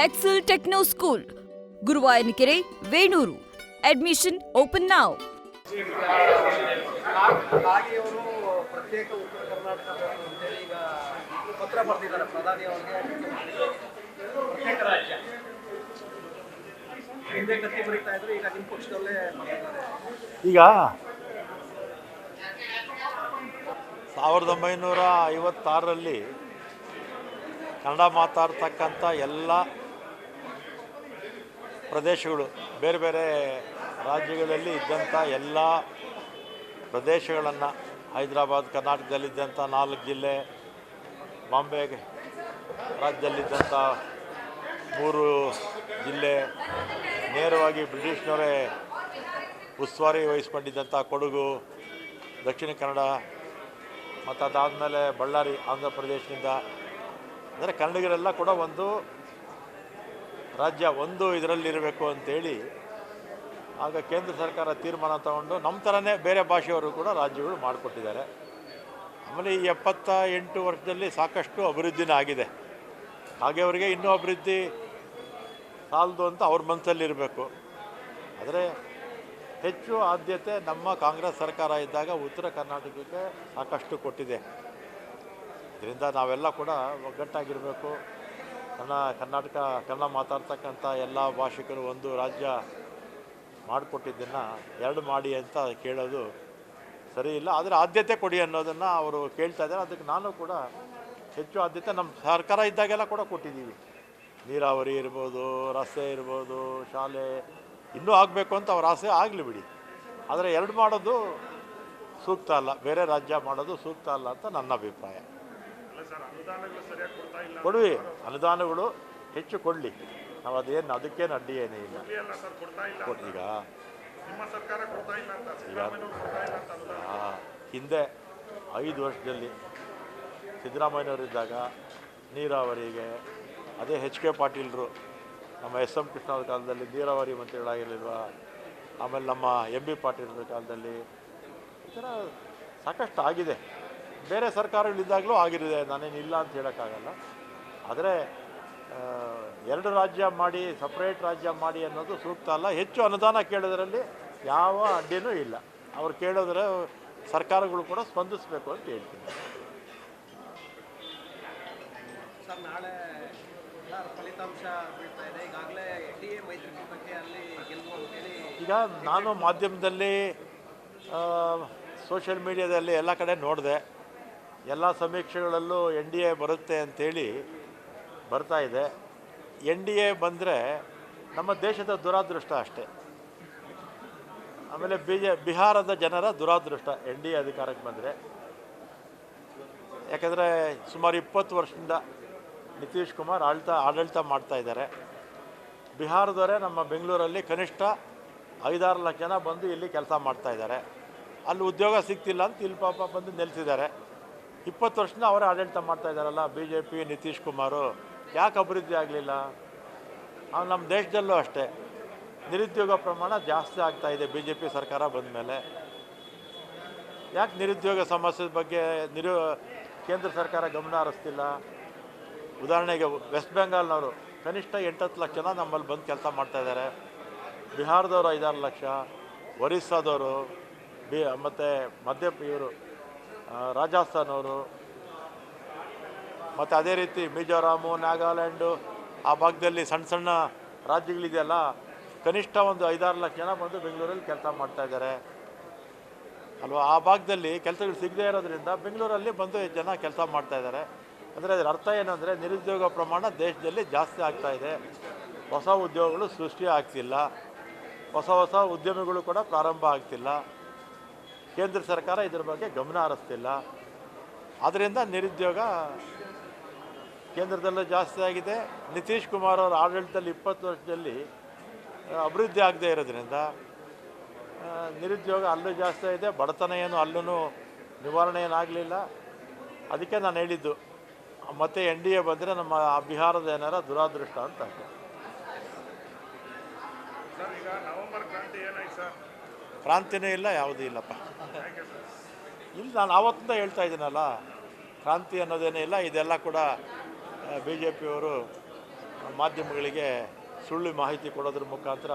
Excel Techno School, Guruvayanakere, Venur. Admission open now. ಕಾಗೆಯವರು ಪ್ರತ್ಯೇಕ ಉತ್ತರ ಕರ್ನಾಟಕ ಅಂತೇಳಿ ಈಗ ಪತ್ರ ಬರೆದಿದ್ದಾರೆ ಪ್ರಧಾನಿ ಅವರಿಗೆ. ಪ್ರತ್ಯೇಕ ರಾಜ್ಯ ಹಿಂದೆ ಕತ್ತಿ ಬರೀತಾ ಇದ್ರು, ಈಗ ನಿಮ್ಮ ಪಕ್ಷದಲ್ಲೇ ಮಾಡಿದ್ದಾರೆ. ಈಗ 1956ರಲ್ಲಿ ಕನ್ನಡ ಮಾತಾಡ್ತಕ್ಕಂಥ ಎಲ್ಲ ಪ್ರದೇಶಗಳು, ಬೇರೆ ಬೇರೆ ರಾಜ್ಯಗಳಲ್ಲಿ ಇದ್ದಂಥ ಎಲ್ಲ ಪ್ರದೇಶಗಳನ್ನು, ಹೈದರಾಬಾದ್ ಕರ್ನಾಟಕದಲ್ಲಿದ್ದಂಥ 4 ಜಿಲ್ಲೆ, ಬಾಂಬೆ ರಾಜ್ಯದಲ್ಲಿದ್ದಂಥ 3 ಜಿಲ್ಲೆ, ನೇರವಾಗಿ ಬ್ರಿಟಿಷ್ನವರೇ ಉಸ್ತುವಾರಿ ವಹಿಸ್ಕೊಂಡಿದ್ದಂಥ ಕೊಡಗು, ದಕ್ಷಿಣ ಕನ್ನಡ, ಮತ್ತು ಅದಾದಮೇಲೆ ಬಳ್ಳಾರಿ, ಆಂಧ್ರ ಪ್ರದೇಶದಿಂದ, ಅಂದರೆ ಕನ್ನಡಿಗರೆಲ್ಲ ಕೂಡ ಒಂದು ರಾಜ್ಯ, ಒಂದು ಇದರಲ್ಲಿರಬೇಕು ಅಂತೇಳಿ ಆಗ ಕೇಂದ್ರ ಸರ್ಕಾರ ತೀರ್ಮಾನ ತಗೊಂಡು ನಮ್ಮ ಥರನೇ ಬೇರೆ ಭಾಷೆಯವರು ಕೂಡ ರಾಜ್ಯಗಳು ಮಾಡಿಕೊಟ್ಟಿದ್ದಾರೆ. ಆಮೇಲೆ ಈ 78 ವರ್ಷದಲ್ಲಿ ಸಾಕಷ್ಟು ಅಭಿವೃದ್ಧಿನೇ ಆಗಿದೆ. ಹಾಗೆ ಅವರಿಗೆ ಇನ್ನೂ ಅಭಿವೃದ್ಧಿ ಸಾಲದು ಅಂತ ಅವ್ರ ಮನಸ್ಸಲ್ಲಿರಬೇಕು. ಆದರೆ ಹೆಚ್ಚು ಆದ್ಯತೆ ನಮ್ಮ ಕಾಂಗ್ರೆಸ್ ಸರ್ಕಾರ ಇದ್ದಾಗ ಉತ್ತರ ಕರ್ನಾಟಕಕ್ಕೆ ಸಾಕಷ್ಟು ಕೊಟ್ಟಿದೆ. ಇದರಿಂದ ನಾವೆಲ್ಲ ಕೂಡ ಒಗ್ಗಟ್ಟಾಗಿರಬೇಕು. ಕನ್ನಡ ಮಾತಾಡ್ತಕ್ಕಂಥ ಎಲ್ಲ ಭಾಷಿಕರು ಒಂದು ರಾಜ್ಯ ಮಾಡಿಕೊಟ್ಟಿದ್ದನ್ನು 2 ಮಾಡಿ ಅಂತ ಕೇಳೋದು ಸರಿ ಇಲ್ಲ. ಆದರೆ ಆದ್ಯತೆ ಕೊಡಿ ಅನ್ನೋದನ್ನು ಅವರು ಕೇಳ್ತಾ ಇದ್ದಾರೆ. ಅದಕ್ಕೆ ನಾನು ಕೂಡ ಹೆಚ್ಚು ಆದ್ಯತೆ ನಮ್ಮ ಸರ್ಕಾರ ಇದ್ದಾಗೆಲ್ಲ ಕೂಡ ಕೊಟ್ಟಿದ್ದೀವಿ. ನೀರಾವರಿ ಇರ್ಬೋದು, ರಸ್ತೆ ಇರ್ಬೋದು, ಶಾಲೆ ಇನ್ನೂ ಆಗಬೇಕು ಅಂತ ಅವ್ರ ಆಸೆ ಆಗಲಿ ಬಿಡಿ. ಆದರೆ 2 ಮಾಡೋದು ಸೂಕ್ತ ಅಲ್ಲ, ಬೇರೆ ರಾಜ್ಯ ಮಾಡೋದು ಸೂಕ್ತ ಅಲ್ಲ ಅಂತ ನನ್ನ ಅಭಿಪ್ರಾಯ. ಕೊಡುವಿ, ಅನುದಾನಗಳು ಹೆಚ್ಚು ಕೊಡಲಿ, ನಾವು ಅದಕ್ಕೇನು ಅಡ್ಡಿ ಏನೇ ಇಲ್ಲ. ಈಗ ಹಿಂದೆ 5 ವರ್ಷದಲ್ಲಿ ಸಿದ್ದರಾಮಯ್ಯನವರಿದ್ದಾಗ ನೀರಾವರಿಗೆ ಅದೇ HK ಪಾಟೀಲರು, ನಮ್ಮ SM ಕೃಷ್ಣವ್ರ ಕಾಲದಲ್ಲಿ ನೀರಾವರಿ ಮಂತ್ರಿಗಳಾಗಿರಲಿಲ್ವಾ, ಆಮೇಲೆ ನಮ್ಮ MB ಪಾಟೀಲರ ಕಾಲದಲ್ಲಿ ಈ ಥರ ಸಾಕಷ್ಟು ಆಗಿದೆ. ಬೇರೆ ಸರ್ಕಾರಗಳಿದ್ದಾಗಲೂ ಆಗಿರುತ್ತೆ, ನಾನೇನು ಇಲ್ಲ ಅಂತ ಹೇಳೋಕ್ಕಾಗಲ್ಲ. ಆದರೆ 2 ರಾಜ್ಯ ಮಾಡಿ, ಸಪ್ರೇಟ್ ರಾಜ್ಯ ಮಾಡಿ ಅನ್ನೋದು ಸೂಕ್ತ ಅಲ್ಲ. ಹೆಚ್ಚು ಅನುದಾನ ಕೇಳೋದರಲ್ಲಿ ಯಾವ ಅಡ್ಡಿನೂ ಇಲ್ಲ. ಅವ್ರು ಕೇಳೋದ್ರೆ ಸರ್ಕಾರಗಳು ಕೂಡ ಸ್ಪಂದಿಸಬೇಕು ಅಂತ ಹೇಳ್ತೀನಿ. ಸರ್, ನಾಳೆ ಫಲಿತಾಂಶ ಬೀಳ್ತಾ ಇದೆ. ಈಗಾಗಲೇ NDA ಮೈತ್ರಿಕೂಟಕ್ಕೆ ಅಲ್ಲಿ ಗೆಲ್ಲುವ ಅಂತೇಳಿ ಈಗ ನಾನು ಮಾಧ್ಯಮದಲ್ಲಿ, ಸೋಷಿಯಲ್ ಮೀಡಿಯಾದಲ್ಲಿ ಎಲ್ಲ ಕಡೆ ನೋಡಿದೆ. ಎಲ್ಲ ಸಮೀಕ್ಷೆಗಳಲ್ಲೂ NDA ಬರುತ್ತೆ ಅಂಥೇಳಿ ಬರ್ತಾ ಇದೆ. NDA ಬಂದರೆ ನಮ್ಮ ದೇಶದ ದುರಾದೃಷ್ಟ ಅಷ್ಟೇ. ಆಮೇಲೆ ಬಿಹಾರದ ಜನರ ದುರಾದೃಷ್ಟ NDA ಅಧಿಕಾರಕ್ಕೆ ಬಂದರೆ. ಯಾಕಂದರೆ ಸುಮಾರು 20 ವರ್ಷದಿಂದ ನಿತೀಶ್ ಕುಮಾರ್ ಆಡಳಿತ ಮಾಡ್ತಾಯಿದ್ದಾರೆ. ಬಿಹಾರದವರೇ ನಮ್ಮ ಬೆಂಗಳೂರಲ್ಲಿ ಕನಿಷ್ಠ 5-6 ಲಕ್ಷ ಜನ ಬಂದು ಇಲ್ಲಿ ಕೆಲಸ ಮಾಡ್ತಾಯಿದ್ದಾರೆ. ಅಲ್ಲಿ ಉದ್ಯೋಗ ಸಿಗ್ತಿಲ್ಲ ಅಂತ ಇಲ್ಲಿ ಪಾಪ ಬಂದು ನೆಲೆಸಿದ್ದಾರೆ. 20 ವರ್ಷದಿಂದ ಅವರೇ ಆಡಳಿತ ಮಾಡ್ತಾಯಿದ್ದಾರಲ್ಲ BJP, ನಿತೀಶ್ ಕುಮಾರು. ಯಾಕೆ ಅಭಿವೃದ್ಧಿ ಆಗಲಿಲ್ಲ? ನಮ್ಮ ದೇಶದಲ್ಲೂ ಅಷ್ಟೇ ನಿರುದ್ಯೋಗ ಪ್ರಮಾಣ ಜಾಸ್ತಿ ಆಗ್ತಾಯಿದೆ BJP ಸರ್ಕಾರ ಬಂದ ಮೇಲೆ. ಯಾಕೆ ನಿರುದ್ಯೋಗ ಸಮಸ್ಯೆ ಬಗ್ಗೆ ಕೇಂದ್ರ ಸರ್ಕಾರ ಗಮನ ಹರಿಸ್ತಿಲ್ಲ? ಉದಾಹರಣೆಗೆ ವೆಸ್ಟ್ ಬೆಂಗಾಲ್ನವರು ಕನಿಷ್ಠ 8-10 ಲಕ್ಷ ಜನ ನಮ್ಮಲ್ಲಿ ಬಂದು ಕೆಲಸ ಮಾಡ್ತಾಯಿದ್ದಾರೆ. ಬಿಹಾರದವರು 5-6 ಲಕ್ಷ, ಒರಿಸ್ಸಾದವರು, ಮತ್ತು ಇವರು ರಾಜಸ್ಥಾನವರು, ಮತ್ತು ಅದೇ ರೀತಿ ಮಿಜೋರಾಮು, ನಾಗಾಲ್ಯಾಂಡು ಆ ಭಾಗದಲ್ಲಿ ಸಣ್ಣ ಸಣ್ಣ ರಾಜ್ಯಗಳಿದೆಯಲ್ಲ, ಕನಿಷ್ಠ ಒಂದು 5-6 ಲಕ್ಷ ಜನ ಬಂದು ಬೆಂಗಳೂರಲ್ಲಿ ಕೆಲಸ ಮಾಡ್ತಾಯಿದ್ದಾರೆ ಅಲ್ವಾ. ಆ ಭಾಗದಲ್ಲಿ ಕೆಲಸಗಳು ಸಿಗದೇ ಇರೋದ್ರಿಂದ ಬೆಂಗಳೂರಲ್ಲಿ ಬಂದು ಜನ ಕೆಲಸ ಮಾಡ್ತಾಯಿದ್ದಾರೆ. ಅಂದರೆ ಅದರ ಅರ್ಥ ಏನಂದರೆ ನಿರುದ್ಯೋಗ ಪ್ರಮಾಣ ದೇಶದಲ್ಲಿ ಜಾಸ್ತಿ ಆಗ್ತಾಯಿದೆ. ಹೊಸ ಉದ್ಯೋಗಗಳು ಸೃಷ್ಟಿ ಆಗ್ತಿಲ್ಲ, ಹೊಸ ಉದ್ಯಮಿಗಳು ಕೂಡ ಪ್ರಾರಂಭ ಆಗ್ತಿಲ್ಲ. ಕೇಂದ್ರ ಸರ್ಕಾರ ಇದ್ರ ಬಗ್ಗೆ ಗಮನ ಹರಿಸ್ತಿಲ್ಲ. ಆದ್ದರಿಂದ ನಿರುದ್ಯೋಗ ಕೇಂದ್ರದಲ್ಲೂ ಜಾಸ್ತಿ ಆಗಿದೆ. ನಿತೀಶ್ ಕುಮಾರ್ ಅವರ ಆಡಳಿತದಲ್ಲಿ 20 ವರ್ಷದಲ್ಲಿ ಅಭಿವೃದ್ಧಿ ಆಗದೇ ಇರೋದ್ರಿಂದ ನಿರುದ್ಯೋಗ ಅಲ್ಲೂ ಜಾಸ್ತಿ ಇದೆ. ಬಡತನ ಏನು ಅಲ್ಲೂ ನಿವಾರಣೆ ಏನಾಗಲಿಲ್ಲ. ಅದಕ್ಕೆ ನಾನು ಹೇಳಿದ್ದು ಮತ್ತೆ NDA ಬಂದರೆ ನಮ್ಮ ಬಿಹಾರದ ಜನರ ದುರಾದೃಷ್ಟ ಅಂತ. ಕ್ರಾಂತಿನೇ ಇಲ್ಲ, ಯಾವುದೂ ಇಲ್ಲಪ್ಪ. ಇಲ್ಲಿ ನಾನು ಆವತ್ತಿಂದ ಹೇಳ್ತಾ ಇದ್ದೀನಲ್ಲ, ಕ್ರಾಂತಿ ಅನ್ನೋದೇನೇ ಇಲ್ಲ. ಇದೆಲ್ಲ ಕೂಡ BJPಯವರು ಮಾಧ್ಯಮಗಳಿಗೆ ಸುಳ್ಳು ಮಾಹಿತಿ ಕೊಡೋದ್ರ ಮುಖಾಂತರ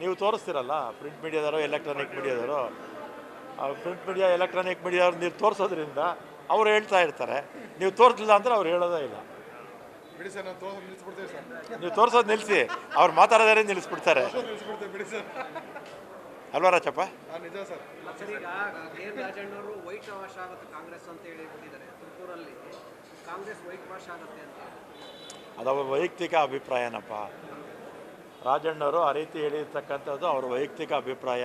ನೀವು ತೋರಿಸ್ತೀರಲ್ಲ, ಪ್ರಿಂಟ್ ಮೀಡಿಯಾದವರು, ಎಲೆಕ್ಟ್ರಾನಿಕ್ ಮೀಡಿಯಾದವರು. ಪ್ರಿಂಟ್ ಮೀಡಿಯಾ, ಎಲೆಕ್ಟ್ರಾನಿಕ್ ಮೀಡಿಯಾದವ್ರು ನೀವು ತೋರಿಸೋದ್ರಿಂದ ಅವ್ರು ಹೇಳ್ತಾ ಇರ್ತಾರೆ, ನೀವು ತೋರಿಸಲಿಲ್ಲ ಅಂದರೆ ಅವ್ರು ಹೇಳೋದೇ ಇಲ್ಲ. ಬಿಡಿ ಸರ್, ನಾವು ನಿಲ್ಲಿಸ್ಬಿಡ್ತೇವೆ ಸರ್. ನೀವು ತೋರಿಸೋದು ನಿಲ್ಲಿಸಿ, ಅವ್ರು ಮಾತಾಡೋದೇ ನಿಲ್ಲಿಸ್ಬಿಡ್ತಾರೆ ನಿಲ್ಲಿಸ್ಬಿಡ್ತೇವೆ ಬಿಡಿ ಸರ್. ಅಲ್ವಾ ರಾಚಪ್ಪ? ನಿಜ ಸರ್. ಸರ್, ಈಗ ಕೆ ರಾಜಣ್ಣವರು ವೈಟ್ ವಾಶ್ ಆಗುತ್ತೆ ಕಾಂಗ್ರೆಸ್ ಅಂತ ಹೇಳಿ ಬಿಟ್ಟಿದ್ದಾರೆ. ತುಮಕೂರಲ್ಲಿ ಕಾಂಗ್ರೆಸ್ ವೈಟ್ ವಾಶ್ ಆಗುತ್ತೆ ಅಂತ. ಅದು ಅವ್ರ ವೈಯಕ್ತಿಕ ಅಭಿಪ್ರಾಯನಪ್ಪ. ರಾಜಣ್ಣವರು ಆ ರೀತಿ ಹೇಳಿರ್ತಕ್ಕಂಥದ್ದು ಅವ್ರ ವೈಯಕ್ತಿಕ ಅಭಿಪ್ರಾಯ.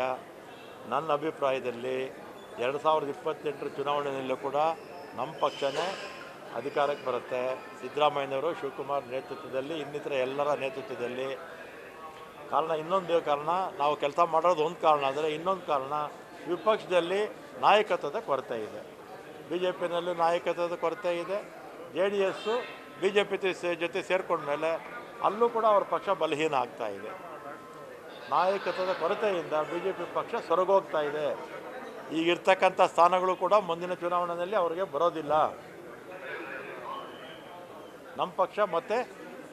ನನ್ನ ಅಭಿಪ್ರಾಯದಲ್ಲಿ 2028 ಚುನಾವಣೆಯಲ್ಲೂ ಕೂಡ ನಮ್ಮ ಪಕ್ಷನೇ ಅಧಿಕಾರಕ್ಕೆ ಬರುತ್ತೆ. ಸಿದ್ದರಾಮಯ್ಯನವರು, ಶಿವಕುಮಾರ್ ನೇತೃತ್ವದಲ್ಲಿ, ಇನ್ನಿತರ ಎಲ್ಲರ ನೇತೃತ್ವದಲ್ಲಿ. ಕಾರಣ ಇನ್ನೊಂದು ಕಾರಣ, ನಾವು ಕೆಲಸ ಮಾಡೋದು ಒಂದು ಕಾರಣ ಆದರೆ, ಇನ್ನೊಂದು ಕಾರಣ ವಿಪಕ್ಷದಲ್ಲಿ ನಾಯಕತ್ವದ ಕೊರತೆ ಇದೆ. BJPನಲ್ಲೂ ನಾಯಕತ್ವದ ಕೊರತೆ ಇದೆ. JDS BJP ಜೊತೆ ಸೇರ್ಕೊಂಡ್ಮೇಲೆ ಅಲ್ಲೂ ಕೂಡ ಅವ್ರ ಪಕ್ಷ ಬಲಹೀನ ಆಗ್ತಾ ಇದೆ. ನಾಯಕತ್ವದ ಕೊರತೆಯಿಂದ BJP ಪಕ್ಷ ಸೊರಗೋಗ್ತಾ ಇದೆ. ಈಗಿರ್ತಕ್ಕಂಥ ಸ್ಥಾನಗಳು ಕೂಡ ಮುಂದಿನ ಚುನಾವಣೆಯಲ್ಲಿ ಅವ್ರಿಗೆ ಬರೋದಿಲ್ಲ. ನಮ್ಮ ಪಕ್ಷ ಮತ್ತೆ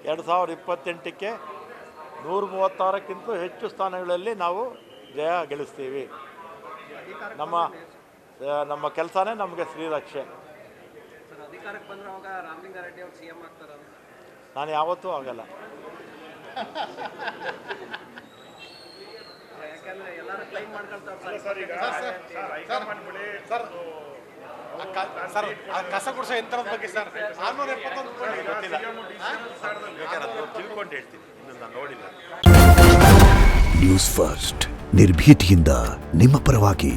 2028ಕ್ಕೆ 136ಕ್ಕಿಂತ ಹೆಚ್ಚು ಸ್ಥಾನಗಳಲ್ಲಿ ನಾವು ಜಯ ಗಳಿಸ್ತೀವಿ. ನಮ್ಮ ಕೆಲಸನೇ ನಮಗೆ ಶ್ರೀರಕ್ಷೆ. ಸರ್, ಅಧಿಕಾರಕ್ಕೆ ಬಂದ್ರೆ ಅವಾಗ ರಾಮಲಿಂಗಾರೆಡ್ಡಿ ಅವರು CM ಆಗ್ತಾರಂತ. ನಾನು ಯಾವತ್ತೂ ಆಗಲ್ಲ. ಯಾಕಂದ್ರೆ ಎಲ್ಲರೂ ಕ್ಲೈಮ್ ಮಾಡ್ಕೊಳ್ತಾರೆ ಸರ್, ಕಸ ಗುಡಿಸೋ ಯಂತ್ರದ ಬಗ್ಗೆ ಸರ್ 671 ತಿಳ್ಕೊಂಡು ಹೇಳ್ತೀನಿ, ಇನ್ನು ನಾನು ನೋಡಿಲ್ಲ. ನ್ಯೂಸ್ ಫಸ್ಟ್ ನಿರ್ಭೀತಿಯಿಂದ ನಿಮ್ಮ ಪರವಾಗಿ.